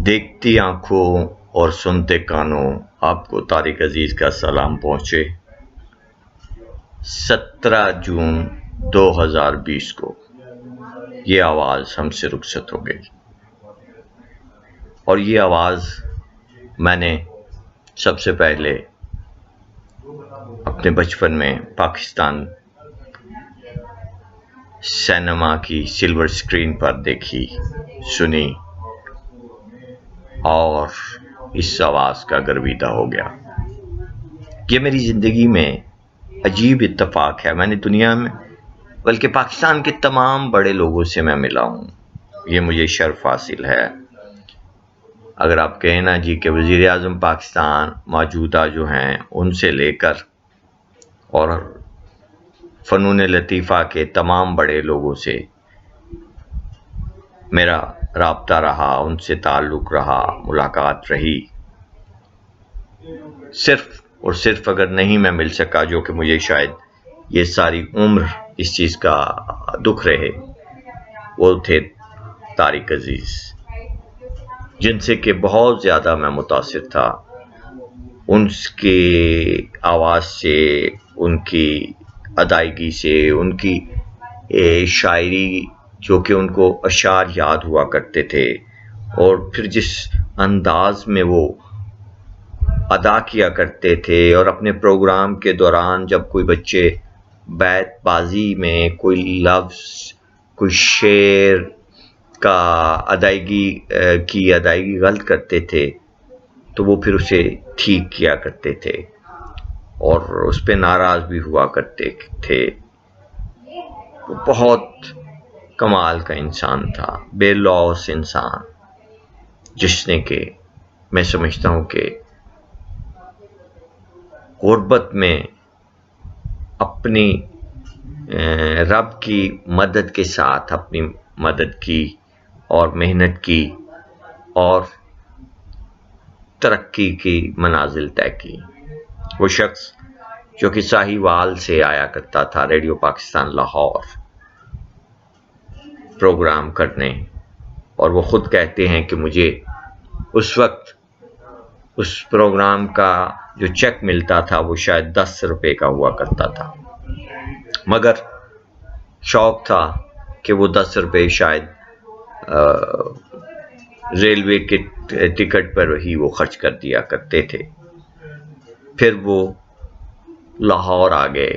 دیکھتی آنکھوں اور سنتے کانوں آپ کو طارق عزیز کا سلام پہنچے 17 جون 2020 کو یہ آواز ہم سے رخصت ہو گئی، اور یہ آواز میں نے سب سے پہلے اپنے بچپن میں پاکستان سینما کی سلور اسکرین پر دیکھی، سنی اور اس آواز کا گرویدہ ہو گیا۔ یہ میری زندگی میں عجیب اتفاق ہے، میں نے دنیا میں بلکہ پاکستان کے تمام بڑے لوگوں سے میں ملا ہوں، یہ مجھے شرف حاصل ہے۔ اگر آپ کہیں نا جی کہ وزیر اعظم پاکستان موجودہ جو ہیں ان سے لے کر اور فنون لطیفہ کے تمام بڑے لوگوں سے میرا رابطہ رہا، ان سے تعلق رہا، ملاقات رہی، صرف اور صرف اگر نہیں میں مل سکا، جو کہ مجھے شاید یہ ساری عمر اس چیز کا دکھ رہے، وہ تھے طارق عزیز، جن سے کہ بہت زیادہ میں متاثر تھا، ان کی آواز سے، ان کی ادائیگی سے، ان کی شاعری جو کہ ان کو اشعار یاد ہوا کرتے تھے، اور پھر جس انداز میں وہ ادا کیا کرتے تھے، اور اپنے پروگرام کے دوران جب کوئی بچے بیت بازی میں کوئی لفظ، کوئی شعر کا ادائیگی غلط کرتے تھے تو وہ پھر اسے ٹھیک کیا کرتے تھے اور اس پہ ناراض بھی ہوا کرتے تھے۔ وہ بہت کمال کا انسان تھا، بے لوث انسان، جس نے کہ میں سمجھتا ہوں کہ غربت میں اپنی رب کی مدد کے ساتھ اپنی مدد کی اور محنت کی اور ترقی کی منازل طے کی۔ وہ شخص جو کہ ساہیوال سے آیا کرتا تھا ریڈیو پاکستان لاہور پروگرام کرنے، اور وہ خود کہتے ہیں کہ مجھے اس وقت اس پروگرام کا جو چیک ملتا تھا وہ شاید 10 روپے کا ہوا کرتا تھا، مگر شوق تھا کہ وہ 10 روپے شاید ریلوے کے ٹکٹ پر ہی وہ خرچ کر دیا کرتے تھے۔ پھر وہ لاہور آ گئے،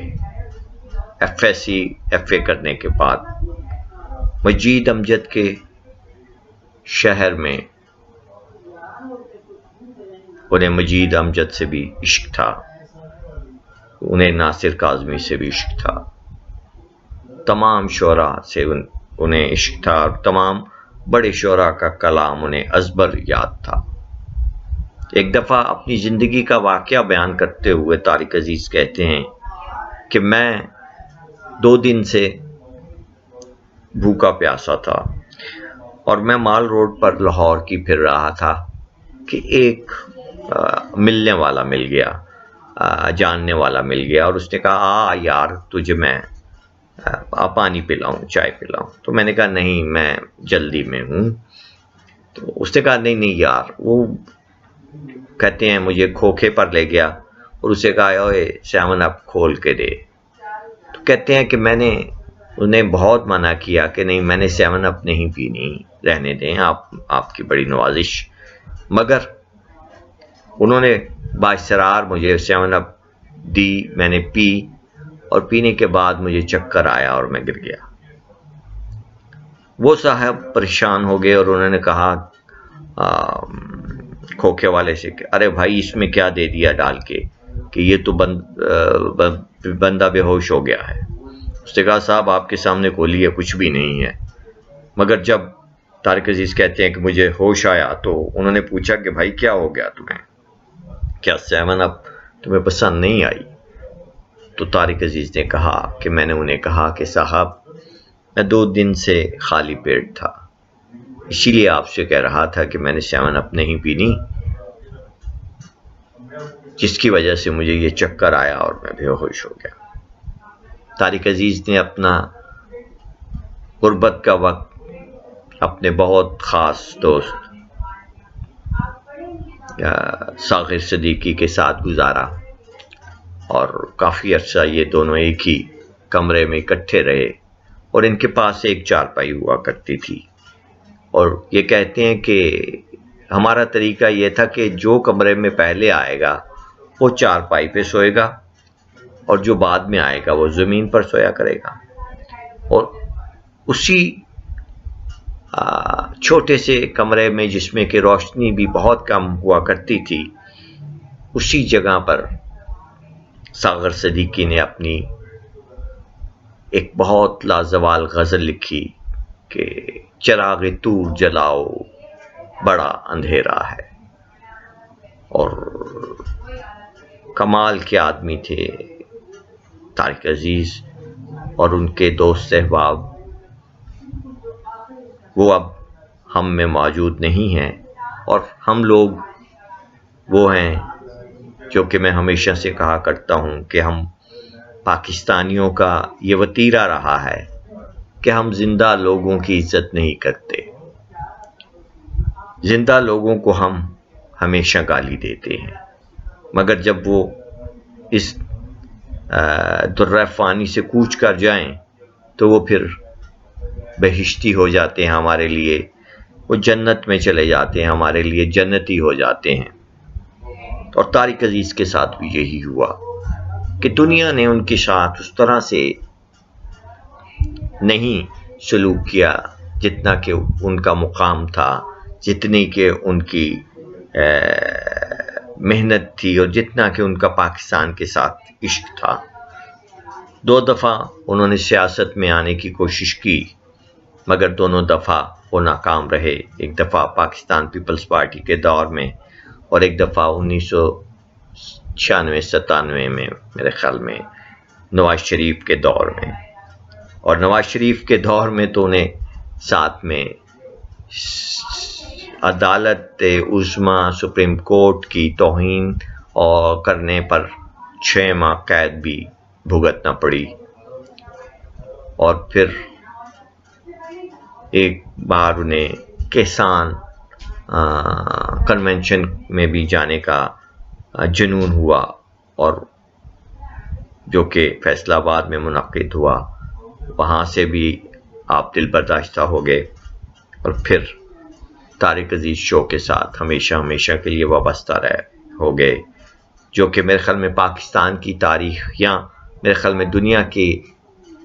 ایف اے کرنے کے بعد مجید امجد کے شہر میں انہیں مجید امجد سے بھی عشق تھا، انہیں ناصر کاظمی سے بھی عشق تھا، تمام شعراء سے انہیں عشق تھا، اور تمام بڑے شعراء کا کلام انہیں ازبر یاد تھا۔ ایک دفعہ اپنی زندگی کا واقعہ بیان کرتے ہوئے طارق عزیز کہتے ہیں کہ میں 2 دن سے بھوکا پیاسا تھا، اور میں مال روڈ پر لاہور کی پھر رہا تھا کہ ایک ملنے والا مل گیا، جاننے والا مل گیا، اور اس نے کہا آ یار تجھے میں پانی پلاؤں، چائے پلاؤں، تو میں نے کہا نہیں میں جلدی میں ہوں۔ تو اس نے کہا نہیں یار، وہ کہتے ہیں مجھے کھوکھے پر لے گیا اور اسے کہا اوے 7 اپ کھول کے دے، تو کہتے ہیں کہ میں نے انہیں بہت منع کیا کہ نہیں میں نے 7 اپ نہیں پینی، رہنے دیں، آپ کی بڑی نوازش، مگر انہوں نے بااصرار مجھے 7 اپ دی، میں نے پی، اور پینے کے بعد مجھے چکر آیا اور میں گر گیا۔ وہ صاحب پریشان ہو گئے اور انہوں نے کہا کھوکھے والے سے کہ ارے بھائی اس میں کیا دے دیا ڈال کے کہ یہ تو بندہ بے ہوش ہو گیا ہے۔ اس نے کہا صاحب آپ کے سامنے کھولی ہے، کچھ بھی نہیں ہے، مگر جب طارق عزیز کہتے ہیں کہ مجھے ہوش آیا تو انہوں نے پوچھا کہ بھائی کیا ہو گیا تمہیں، کیا 7 اپ تمہیں پسند نہیں آئی؟ تو طارق عزیز نے کہا کہ میں نے انہیں کہا کہ صاحب میں 2 دن سے خالی پیٹ تھا، اسی لیے آپ سے کہہ رہا تھا کہ میں نے 7 اپ نہیں پینی، جس کی وجہ سے مجھے یہ چکر آیا اور میں بے ہوش ہو گیا۔ طارق عزیز نے اپنا غربت کا وقت اپنے بہت خاص دوست ساغر صدیقی کے ساتھ گزارا اور کافی عرصہ یہ دونوں ایک ہی کمرے میں اکٹھے رہے، اور ان کے پاس ایک چارپائی ہوا کرتی تھی، اور یہ کہتے ہیں کہ ہمارا طریقہ یہ تھا کہ جو کمرے میں پہلے آئے گا وہ چارپائی پہ سوئے گا، اور جو بعد میں آئے گا وہ زمین پر سویا کرے گا، اور اسی چھوٹے سے کمرے میں جس میں کہ روشنی بھی بہت کم ہوا کرتی تھی، اسی جگہ پر ساغر صدیقی نے اپنی ایک بہت لازوال غزل لکھی کہ چراغ طور جلاؤ بڑا اندھیرا ہے، اور کمال کے آدمی تھے طارق عزیز، اور ان کے دوست احباب وہ اب ہم میں موجود نہیں ہیں، اور ہم لوگ وہ ہیں جو کہ میں ہمیشہ سے کہا کرتا ہوں کہ ہم پاکستانیوں کا یہ وتیرہ رہا ہے کہ ہم زندہ لوگوں کی عزت نہیں کرتے، زندہ لوگوں کو ہم ہمیشہ گالی دیتے ہیں، مگر جب وہ اس درہ فانی سے کوچ کر جائیں تو وہ پھر بہشتی ہو جاتے ہیں ہمارے لیے، وہ جنت میں چلے جاتے ہیں، ہمارے لیے جنتی ہو جاتے ہیں۔ اور طارق عزیز کے ساتھ بھی یہی ہوا کہ دنیا نے ان کے ساتھ اس طرح سے نہیں سلوک کیا جتنا کہ ان کا مقام تھا، جتنی کہ ان کی محنت تھی، اور جتنا کہ ان کا پاکستان کے ساتھ عشق تھا۔ 2 دفعہ انہوں نے سیاست میں آنے کی کوشش کی، مگر دونوں دفعہ وہ ناکام رہے، ایک دفعہ پاکستان پیپلز پارٹی کے دور میں، اور ایک دفعہ 1996-97 میں میرے خیال میں نواز شریف کے دور میں۔ اور نواز شریف کے دور میں تو انہیں ساتھ میں عدالت عظمیٰ سپریم کورٹ کی توہین اور کرنے پر 6 ماہ قید بھی بھگتنا پڑی، اور پھر ایک بار انہیں کسان کنونشن میں بھی جانے کا جنون ہوا، اور جو کہ فیصل آباد میں منعقد ہوا، وہاں سے بھی آپ دل برداشتہ ہو گئے، اور پھر طارق عزیز شو کے ساتھ ہمیشہ کے لیے وابستہ ہو گئے، جو کہ میرے خیال میں پاکستان کی تاریخ یا میرے خیال میں دنیا کی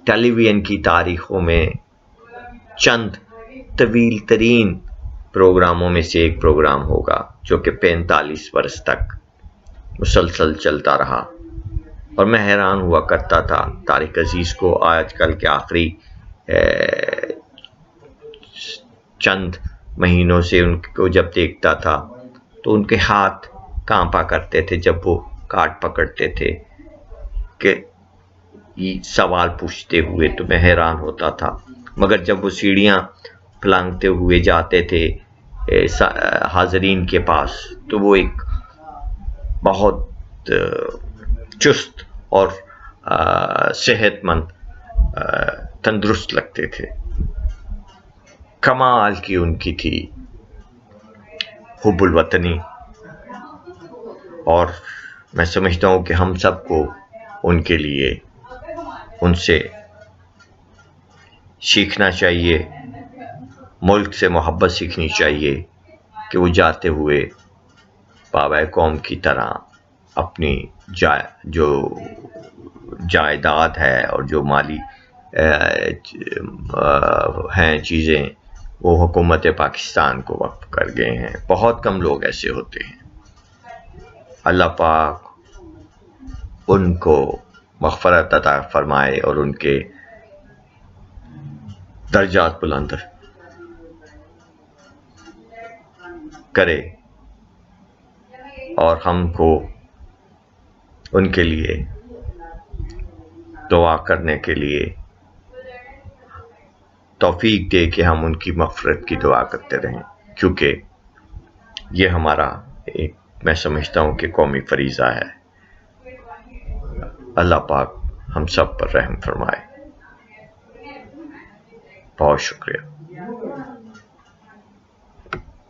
ٹیلی ویژن کی تاریخوں میں چند طویل ترین پروگراموں میں سے ایک پروگرام ہوگا، جو کہ 45 برس تک مسلسل چلتا رہا۔ اور میں حیران ہوا کرتا تھا طارق عزیز کو آج کل کے آخری چند مہینوں سے ان کو جب دیکھتا تھا تو ان کے ہاتھ کانپا کرتے تھے جب وہ کارڈ پکڑتے تھے، کہ یہ سوال پوچھتے ہوئے، تو میں حیران ہوتا تھا، مگر جب وہ سیڑھیاں پھلانگتے ہوئے جاتے تھے حاضرین کے پاس تو وہ ایک بہت چست اور صحت مند تندرست لگتے تھے۔ کمال کی ان کی تھی حب الوطنی، اور میں سمجھتا ہوں کہ ہم سب کو ان کے لیے ان سے سیکھنا چاہیے، ملک سے محبت سیکھنی چاہیے، کہ وہ جاتے ہوئے بابائے قوم کی طرح اپنی جو جائیداد ہے اور جو مالی ہیں چیزیں، وہ حکومت پاکستان کو وقف کر گئے ہیں۔ بہت کم لوگ ایسے ہوتے ہیں۔ اللہ پاک ان کو مغفرت عطا فرمائے اور ان کے درجات بلند کرے، اور ہم کو ان کے لیے دعا کرنے کے لیے توفیق دے کہ ہم ان کی مغفرت کی دعا کرتے رہیں، کیونکہ یہ ہمارا ایک، میں سمجھتا ہوں کہ قومی فریضہ ہے۔ اللہ پاک ہم سب پر رحم فرمائے۔ بہت شکریہ۔